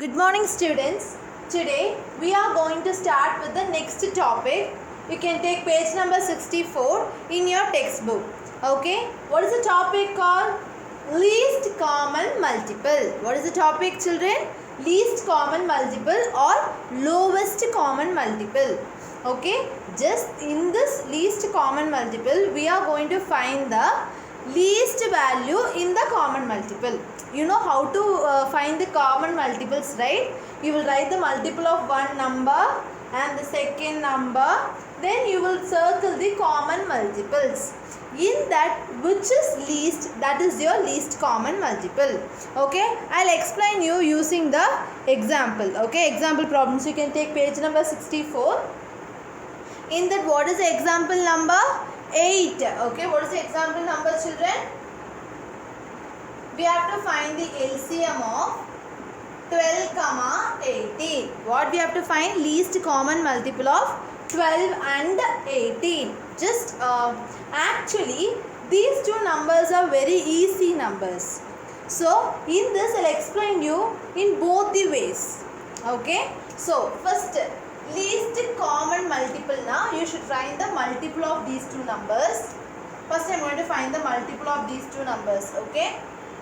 Good morning students. Today we are going to start with the next topic. You can take page number 64 in your textbook. Okay. What is the topic called? Least common multiple. What is the topic, children? Least common multiple or lowest common multiple. Okay. Just in this least common multiple we are going to find the least value in the common multiple. You know how to find the common multiples, right? You will write the multiple of one number and the second number, then you will circle the common multiples. In that, which is least, that is your least common multiple. Okay, I'll explain you using the example. Okay, example problems. You can take page number 64. In that, what is the example number? 8. Okay, what is the example number, children? We have to find the LCM of 12, 18. What we have to find? Least common multiple of 12 and 18. Just actually these two numbers are very easy numbers. So in this I'll explain you in both the ways. Okay. So first, least common multiple. Now you should find the multiple of these two numbers. First I am going to find the multiple of these two numbers. Okay.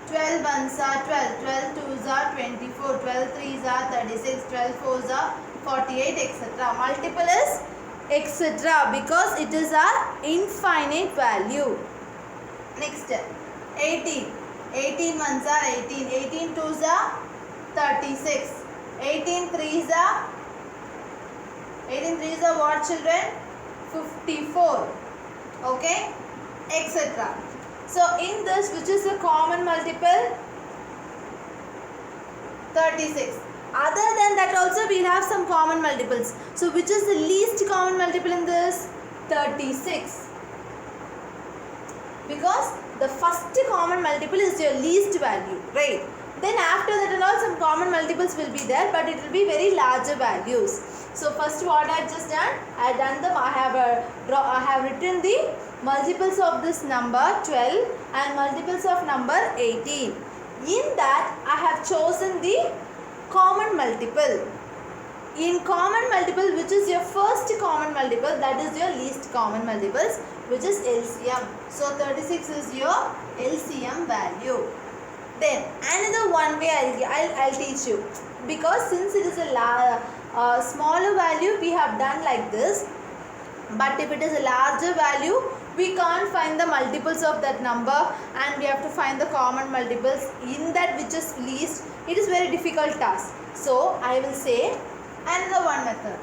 12 ones are 12, 12 twos are 24, 12 threes are 36, 12 fours are 48, etc. Multiple is etc. because it is a infinite value. Next, 18. 18 ones are 18, 18 twos are 36, 18 threes are what, children? 54. Okay, etc. So in this, which is the common multiple? 36. Other than that also we will have some common multiples. So which is the least common multiple in this? 36. Because the first common multiple is your least value, right? Then after that and all some common multiples will be there, but it will be very larger values. So first what I just done, I done them. I have written the multiples of this number 12 and multiples of number 18. In that I have chosen the common multiple. In common multiple, which is your first common multiple, that is your least common multiples, which is LCM. So 36 is your LCM value. Then another one way I'll teach you, because since it is a smaller value we have done like this, but if it is a larger value we can't find the multiples of that number and we have to find the common multiples. In that which is least, it is very difficult task. So I will say another one method,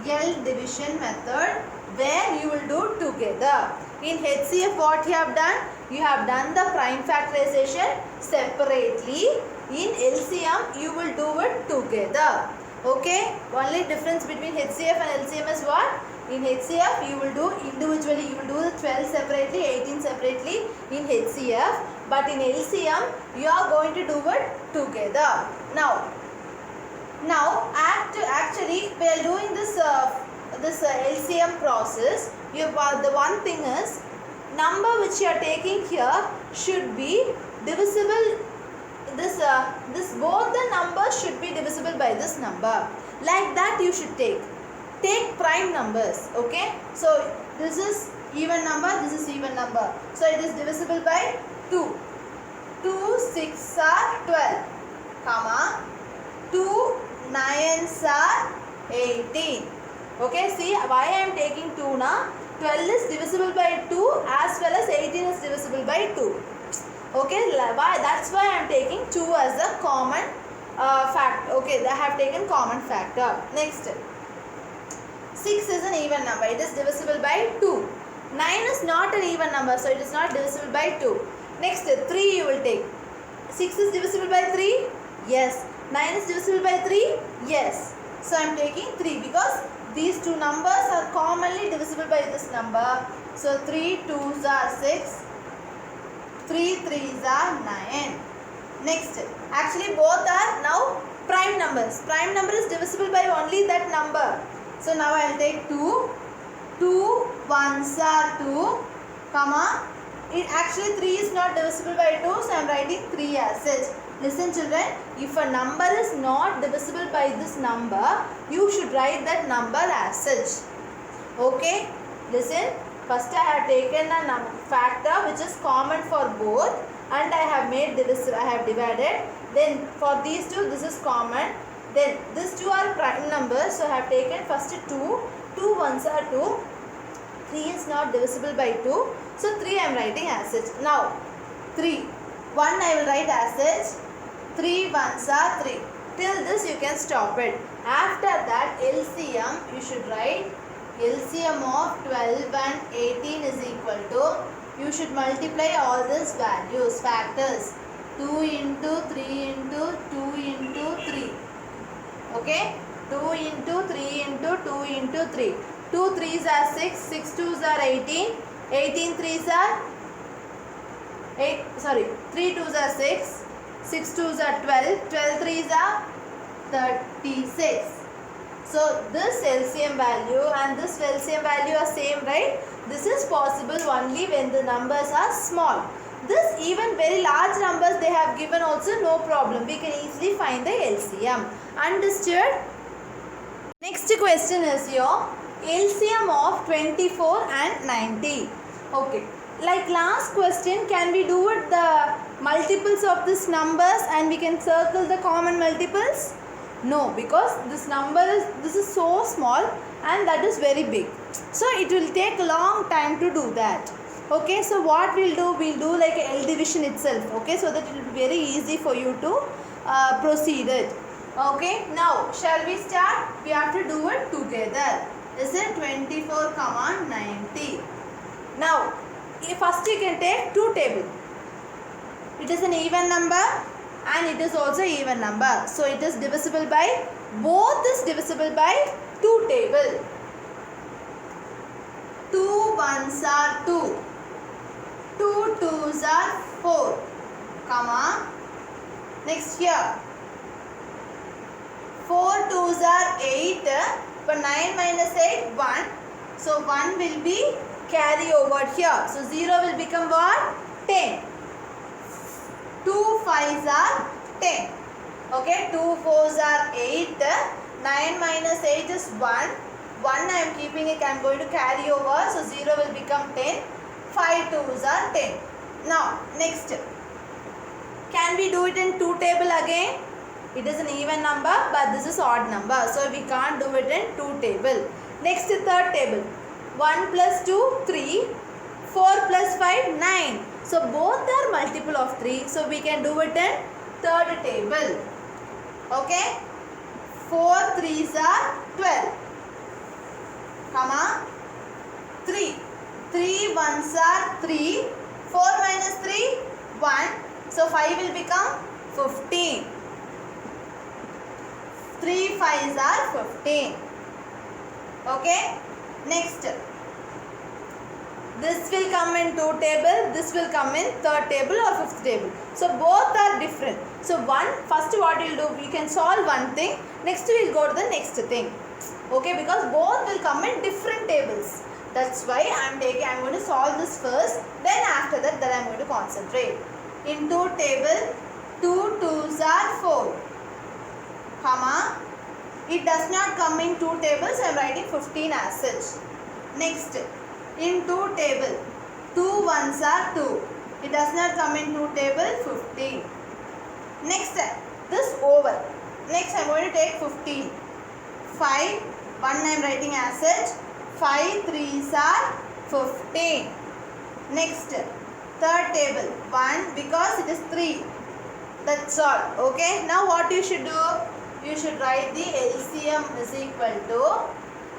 L division method, where you will do together. In HCF what you have done? You have done the prime factorization separately. In LCM you will do it together. Okay, only difference between HCF and LCM is what? In HCF you will do individually, you will do the 12 separately, 18 separately in HCF, but in LCM you are going to do it together. Now actually while doing this LCM process, the one thing is, number which you are taking here should be divisible. This both the numbers should be divisible by this number. Like that you should take prime numbers. Okay, so this is even number, this is even number, so it is divisible by 2. 2 6 are 12, comma 2 9s are 18. Okay, see why I am taking 2 now. 12 is divisible by 2 as well as 18 is divisible by 2. Okay, that's why I am taking 2 as a common factor. Okay, I have taken common factor. Next, 6 is an even number. It is divisible by 2. 9 is not an even number, so it is not divisible by 2. Next, 3 you will take. 6 is divisible by 3? Yes. 9 is divisible by 3? Yes. So I am taking 3 because these two numbers are commonly divisible by this number. So 3 2s are 6. 3 3s are 9. Next, actually both are now prime numbers. Prime number is divisible by only that number. So now I will take 2. 2 1s are 2, comma, it actually 3 is not divisible by 2, so I am writing 3 as such. Listen children, if a number is not divisible by this number, you should write that number as such. Okay, listen, first I have taken a factor which is common for both and I have made divisible, I have divided. Then for these two, this is common. Then these two are prime numbers, so I have taken first 2, 2 ones are 2, 3 is not divisible by 2, so 3 I am writing as such. Now 3, 1 I will write as such, 3 ones are 3. Till this you can stop it. After that LCM you should write LCM of 12 and 18 is equal to, you should multiply all these values, factors, 2 into 3 into 2 into 3. Okay, 2 into 3 into 2 into 3. 2 3s are 6, 6 2s are 18, 18 3s are 3 2s are 6, 6 2s are 12, 12 3s are 36. So this LCM value and this LCM value are same, right? This is possible only when the numbers are small. This even very large numbers they have given also, no problem. We can easily find the LCM. Understood? Next question is your LCM of 24 and 90. Okay. Like last question, can we do it the multiples of this numbers and we can circle the common multiples? No, because this is so small and that is very big. So it will take a long time to do that. Okay, so what we'll do like a L division itself. Okay, so that it will be very easy for you to proceed it. Okay, now shall we start? We have to do it together. Is it 24, 90? Now, first you can take 2 table. It is an even number and it is also even number. So it is divisible by, both is divisible by 2 table. 2 ones are 2. 2 twos are 4. Comma. Next here. 4 twos are 8. But 9 minus 8, 1. So 1 will be carry over here. So 0 will become what? 10. 2 5s are 10. Okay, 2 4s are 8. 9 minus 8 is 1. 1 I am keeping it, I am going to carry over. So 0 will become 10. 5 2s are 10. Now, next. Can we do it in 2 table again? It is an even number, but this is odd number. So we can't do it in 2 table. Next, third table. 1 plus 2, 3. 4 plus 5, 9. So both are multiple of 3. So we can do it in third table. Okay. 4 3s are 12. Comma. 3. 3 1s are 3. 4 minus 3, 1. So 5 will become 15. 3 5s are 15. Okay. Next. This will come in 2 table. This will come in third table or fifth table. So both are different. So first what you will do, you can solve one thing. Next we will go to the next thing. Okay, because both will come in different tables. That's why I am going to solve this first. Then after that I am going to concentrate. In 2 table, 2 2s are 4. Comma. It does not come in 2 tables. I am writing 15 as such. Next. In 2 table, 2 1s are 2. It does not come in 2 table, 15. Next, this over. Next, I am going to take 15. 5, 1 I am writing as such. 5 3s are 15. Next, third table, 1 because it is 3. That's all. Okay. Now what you should do? You should write the LCM is equal to,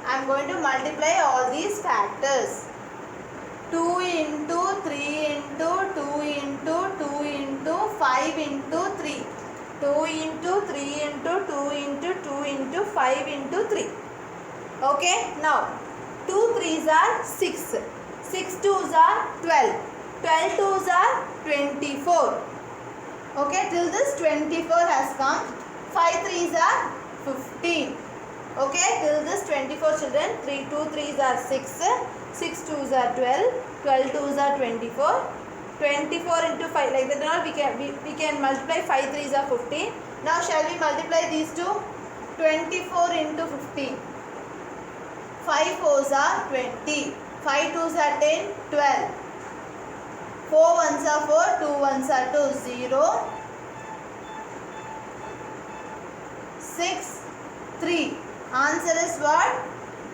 I am going to multiply all these factors. 2 into 3 into 2 into 2 into 5 into 3. 2 into 3 into 2 into 2 into 5 into 3. Okay. Now 2 3s are 6. 6 2s are 12. 12 2s are 24. Okay. Till this 24 has come. 5 3s are 15. Okay. Till this 24 children. 2 3s are 6. 6 2s are 12. 12 2s are 24. 24 into 5, like that. Now we can multiply 5 3s are 15. Now shall we multiply these two? 24 into 15. 5 4s are 20. 5 2s are 10, 12. 4 1s are 4, 2 1s are 2, 0. 6, 3. Answer is what?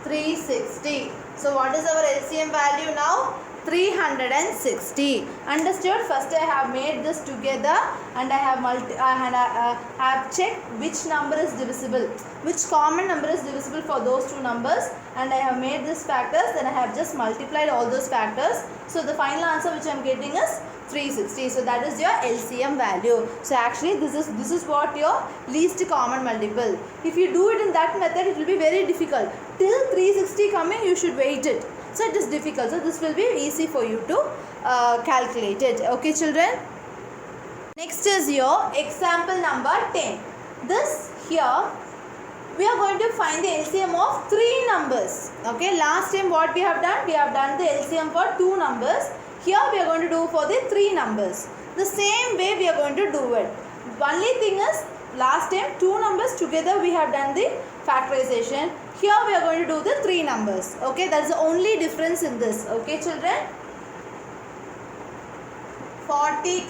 360. So what is our LCM value now? 360. Understood? First I have made this together and I have checked which number is divisible, which common number is divisible for those two numbers, and I have made these factors. Then I have just multiplied all those factors. So the final answer which I am getting is 360. So that is your LCM value. So actually this is what your least common multiple. If you do it in that method, it will be very difficult. Till 360 coming, you should wait it. So it is difficult. So this will be easy for you to calculate it. Okay, children. Next is your example number 10. This here we are going to find the LCM of 3 numbers. Okay, last time what we have done? We have done the LCM for 2 numbers. Here we are going to do for the 3 numbers. The same way we are going to do it. Only thing is, last time 2 numbers together we have done the factorization. Here we are going to do the 3 numbers. Okay, that's the only difference in this. Okay, children. 40,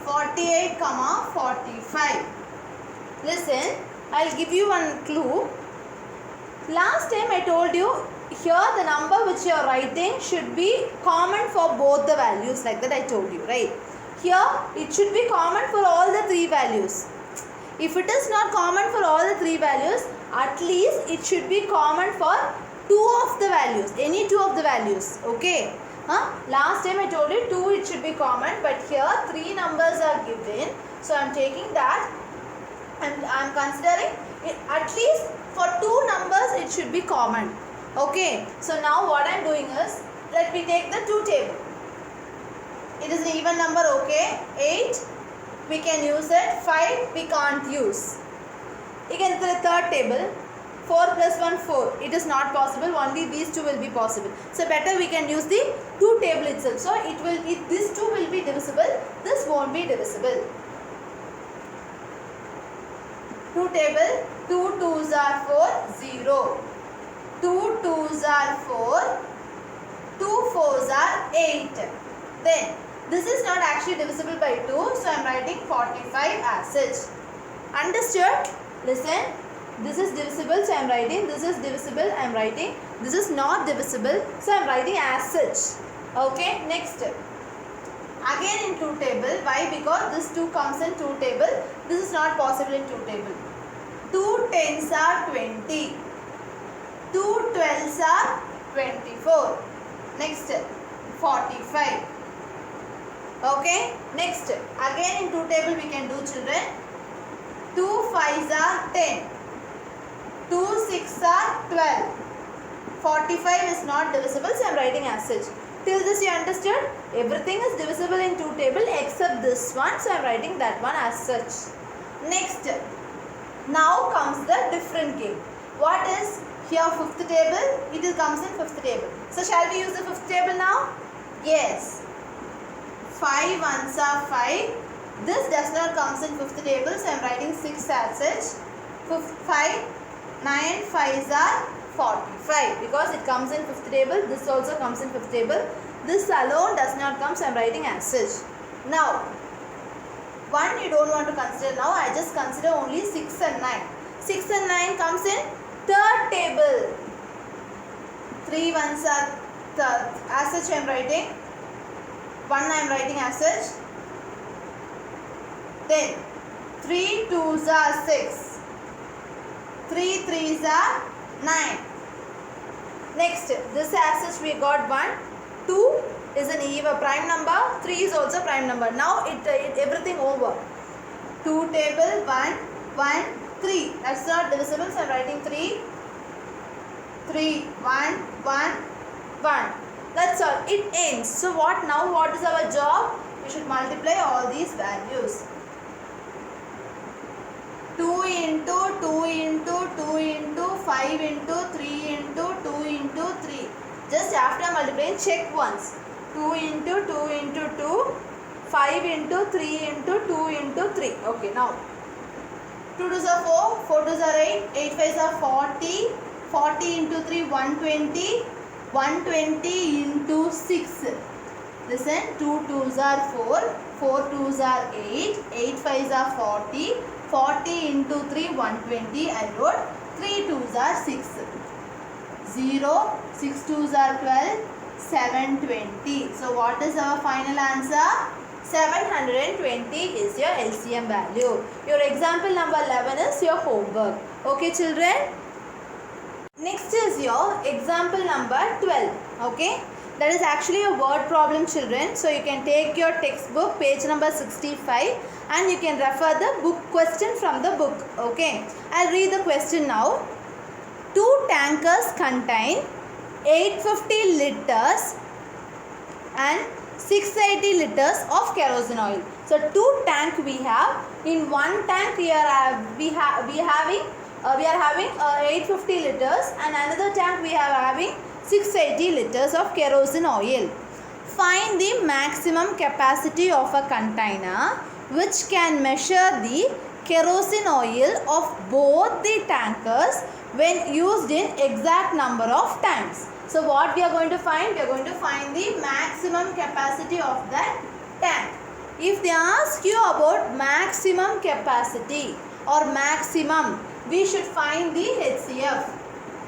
48, 45. Listen, I'll give you one clue. Last time I told you, here the number which you are writing should be common for both the values, like that I told you, right? Here it should be common for all the 3 values. If it is not common for all the 3 values, at least it should be common for 2 of the values, any 2 of the values. Okay. Last time I told you 2 it should be common, but here 3 numbers are given. So I am taking that and I am considering it, at least for 2 numbers it should be common. Okay. So now what I am doing is, let me take the 2 table. It is an even number, okay. 8. We can use it. 5 we can't use. Again the third table, 4 plus 1 4. It is not possible. Only these 2 will be possible. So better we can use the 2 table itself. So this 2 will be divisible. This won't be divisible. 2 table, 2 2s are 4, 0. 2 2s are 4. 2 4s are 8. Then this is not actually divisible by 2, so I am writing 45 as such. Understood? Listen, this is divisible, so I am writing. This is divisible, I am writing. This is not divisible, so I am writing as such. Okay, next. Again in 2 table. Why? Because this 2 comes in 2 table. This is not possible in 2 table. 2 10s are 20. 2 12s are 24. Next, 45. Okay, next, again in 2 table we can do, children. 2 5s are 10. 2 6 are 12. 45 is not divisible, so I am writing as such. Till this you understood? Everything is divisible in 2 table except this one, so I am writing that one as such. Next, now comes the different game. What is here 5th table? It comes in 5th table. So shall we use the 5th table now? Yes. 5 1s are 5. This does not comes in 5th table, so I am writing 6 as such. 5 9 5s are 45 because it comes in 5th table. This also comes in 5th table. This alone does not come, so I am writing as such. Now, 1 you don't want to consider now. I just consider only 6 and 9. 6 and 9 comes in 3rd table. 3 1s are third. As such I am writing. 1 I am writing as such. Then 3 2s are 6. 3 3s are 9. Next, this as such we got 1. 2 is an even prime number. 3 is also prime number. Now it everything over. 2 table 1 1 3. That's not divisible, so I am writing 3 3 1 1 1. That's all. It ends. So what now? What is our job? We should multiply all these values. 2 into 2 into 2 into 5 into 3 into 2 into 3. Just after multiplying, check once. 2 into 2 into 2, 5 into 3 into 2 into 3. Okay, now 2 2s are 4, 4 2s are 8, 8 5s are 40, 40 into 3 120, 120 into 6. Listen, 2 2s are 4, 4 2s are 8, 8 5s are 40, 40 into 3 120. I wrote 3 2s are 6. 0, 6 2s are 12, 720. So what is our final answer? 720 is your LCM value. Your example number 11 is your homework. Okay children? Next is your example number 12. Okay? That is actually a word problem children. So you can take your textbook page number 65 and you can refer the book question from the book. Okay? I'll read the question now. 2 tankers contain 850 liters and 680 liters of kerosene oil. So 2 tank we have. In one tank we are having 850 liters and another tank we are having 680 liters of kerosene oil. Find the maximum capacity of a container which can measure the kerosene oil of both the tankers when used in exact number of times. So what we are going to find? We are going to find the maximum capacity of that tank. If they ask you about maximum capacity or maximum, we should find the HCF.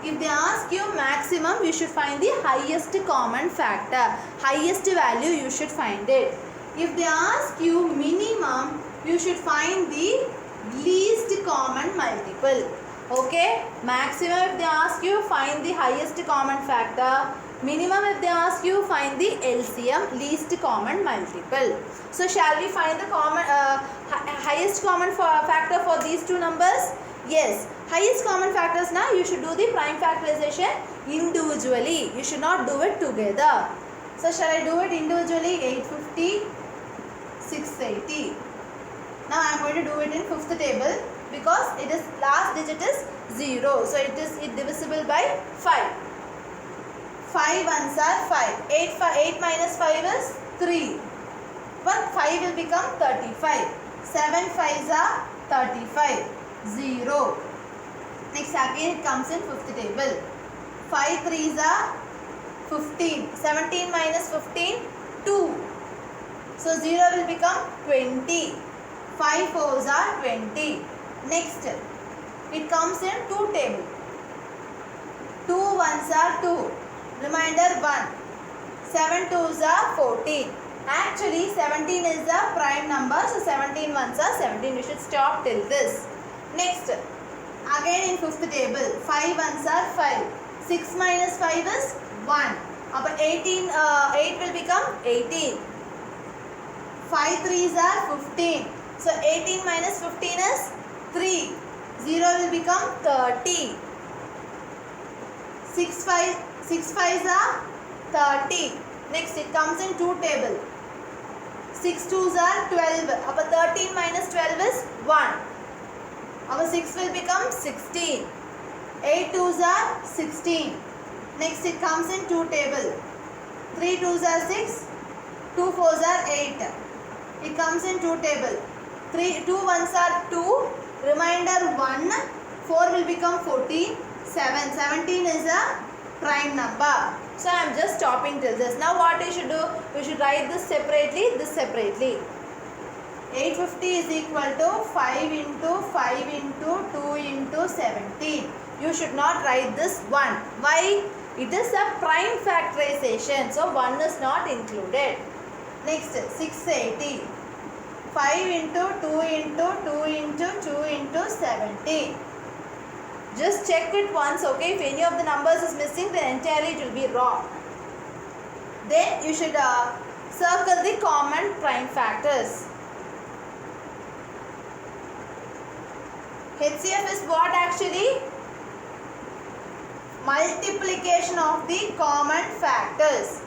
If they ask you maximum, we should find the highest common factor. Highest value you should find it. If they ask you minimum, you should find the least common multiple. Okay, maximum if they ask you, find the highest common factor. Minimum if they ask you, find the LCM, least common multiple. So shall we find the highest common factor for these two numbers? Yes, highest common factors now you should do the prime factorization individually. You should not do it together. So shall I do it individually? 850, 680. Now I am going to do it in fifth table. Because it is last digit is 0. So it is divisible by 5. 5 ones are 5. 8 minus 5 is 3. But 5 will become 35. 7 5s are 35. 0. Next again it comes in fifth table. 5 3s are 15. 17 minus 15, 2. So 0 will become 20. 5 4s are 20. Next, it comes in 2 table. 2 1s are 2. Remainder 1. 7 2s are 14. Actually, 17 is the prime number. So, 17 1s are 17. We should stop till this. Next, again in fifth table. 5 1s are 5. 6 minus 5 is 1. But 8 will become 18. 5 3s are 15. So, 18 minus 15 is 3. 0 will become 30. 6 5s are 30. Next it comes in 2 table. 6 2s are 12. Our 13 minus 12 is 1. Our 6 will become 16. 8 2s are 16. Next it comes in 2 table. 3 2s are 6. 2 4s are 8. It comes in 2 table. 2 1s are 2. Remainder 1, 4 will become 14, 7, 17 is a prime number. So I am just stopping till this. Now what we should do? We should write this separately, 850 is equal to 5 into 5 into 2 into 17. You should not write this 1. Why? It is a prime factorization. So 1 is not included. Next 680. 5 into 2 into 2 into 2 into 17. Just check it once, okay? If any of the numbers is missing, then entirely it will be wrong. Then you should circle the common prime factors. HCF is what actually? Multiplication of the common factors.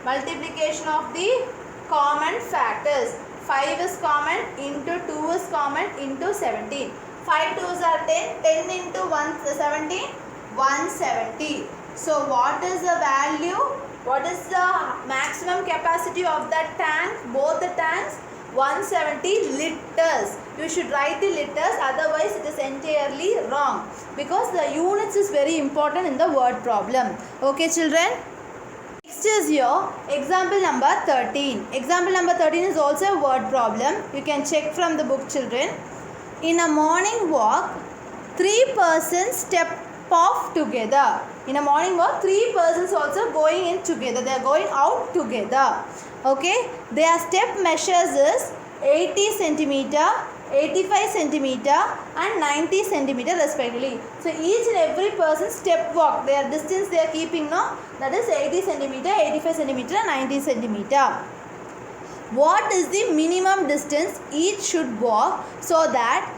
Multiplication of the common factors. 5 is common, into 2 is common, into 17. 5 2s are 10. 10 into 17, 170. So what is the value? What is the maximum capacity of that tank? Both the tanks? 170 liters. You should write the liters, otherwise it is entirely wrong, because the units is very important in the word problem. Okay children? Next is your example number 13. Example number 13 is also a word problem. You can check from the book children. In a morning walk, 3 persons step off together. In a morning walk, 3 persons also going in together. They are going out together. Okay. Their step measures is 80 centimeter, 85 centimeter and 90 centimeter respectively. So each and every person step walk, their distance they are keeping, no, that is 80 centimeter, 85 centimeter and 90 centimeter. What is the minimum distance each should walk so that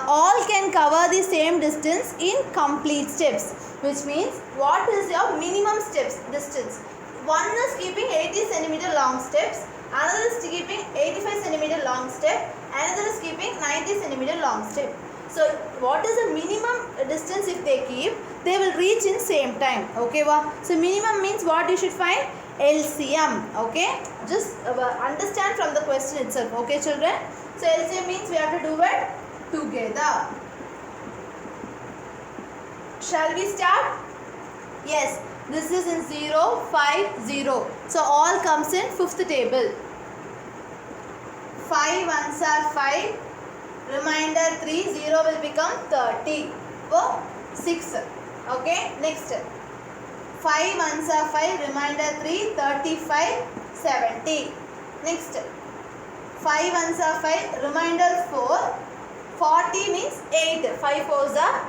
all can cover the same distance in complete steps? Which means, what is your minimum steps distance? One is keeping 80 centimeter long steps, another is keeping 85 centimeter long step, another is keeping 90 centimeter long step. So what is the minimum distance if they keep? They will reach in same time. Okay, so minimum means what you should find? LCM. Okay, just understand from the question itself. Okay children, so LCM means we have to do it together. Shall we start? Yes, this is in 0, 5, 0. So all comes in 5th table. 5 ones are 5, remainder 3, 0 will become 30. So 6. Okay, next. 5 ones are 5, remainder 3, 35, 70. Next. 5 ones are 5, remainder 4, 40 means 8. 5 fours are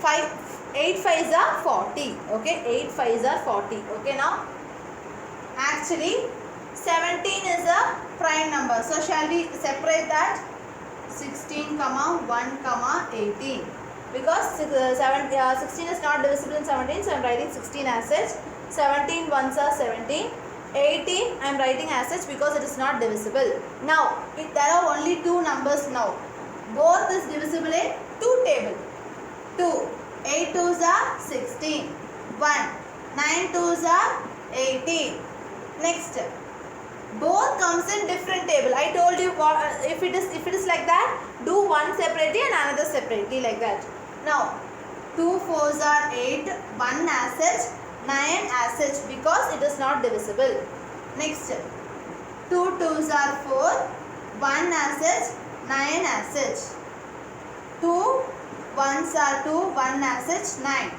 5. 8 5s are 40. Okay, 8 5s are 40. Okay, now actually 17 is a prime number. So shall we separate that? 16, 1, 18. Because 16 is not divisible in 17, so I am writing 16 as such. 17 ones are 17. 18 I am writing as such because it is not divisible. Now, there are only 2 numbers now. Both is divisible in 2 table. 2. 8 2s are 16. 1. 9 2s are 18. Next. Both comes in different table. I told you if it is like that, do one separately and another separately like that. Now 2 4s are 8, 1 as such, 9 as such because it is not divisible. Next. 2 2s are 4, 1 as such, 9 as such. 2 1s are 2, 1 as such, 9.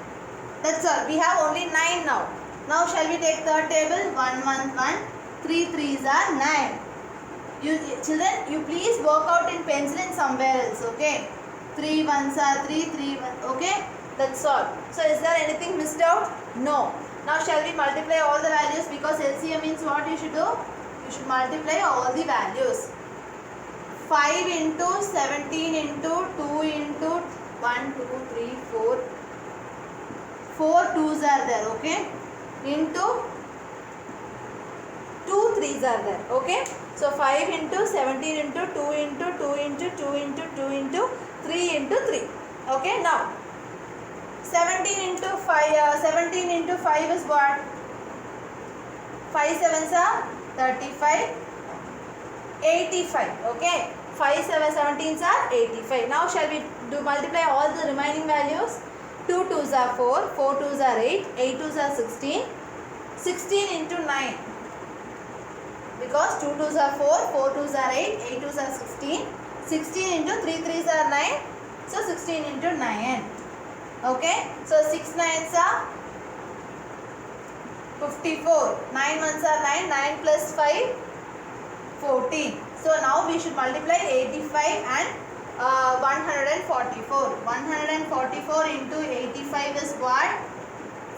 That's all. We have only 9 now. Now shall we take third table? 1 1 1. 3 3s are 9. Children, you please work out in pencil and somewhere else. Okay. 3 1s are 3, 3 1. Okay. That's all. So is there anything missed out? No. Now shall we multiply all the values, because LCM means what you should do? You should multiply all the values. 5 into 17 into 2 into 1, 2, 3, 4. 4 2s are there, okay? Into 2 3s are there, okay? So 5 into 17 into 2 into 2 into 2 into 2 into 3 into 3. Okay, now 17 into 5 is what? 5 7s are 35, 85, okay? 5 7 17s are 85. Now shall we multiply all the remaining values? 2 2s are 4, 4 2s are 8, 8 2s are 16, 16 into 9. Because 2 2s are 4, 4 2s are 8, 8 2s are 16, 16 into 3 3s are 9, so 16 into 9. Okay, so 6 9s are 54, 9 1s are 9, 9 plus 5, 14. So now we should multiply 85 and 144. 144 into 85 is what?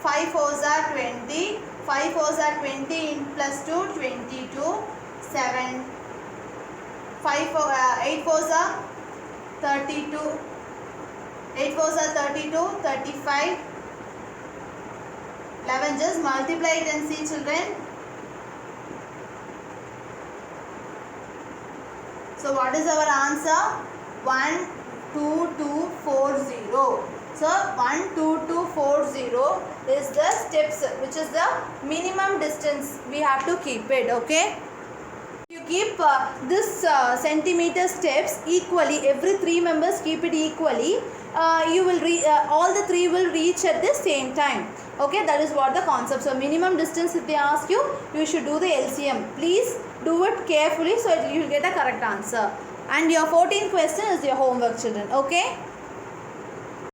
5 4s are 20. 5 4s are 20 in plus 2, 22. 7. 8 4s are 32. 8 4s are 32, 35. 11. Just multiply it and see, children. So what is our answer? 1 2 2 4 0. So 12240 is the steps, which is the minimum distance we have to keep it. Okay. You keep this centimeter steps equally, every 3 members keep it equally, you will all the 3 will reach at the same time. Okay, that is what the concept. So minimum distance, if they ask you, you should do the LCM. Please do it carefully so you will get a correct answer. And your 14th question is your homework, children. Okay.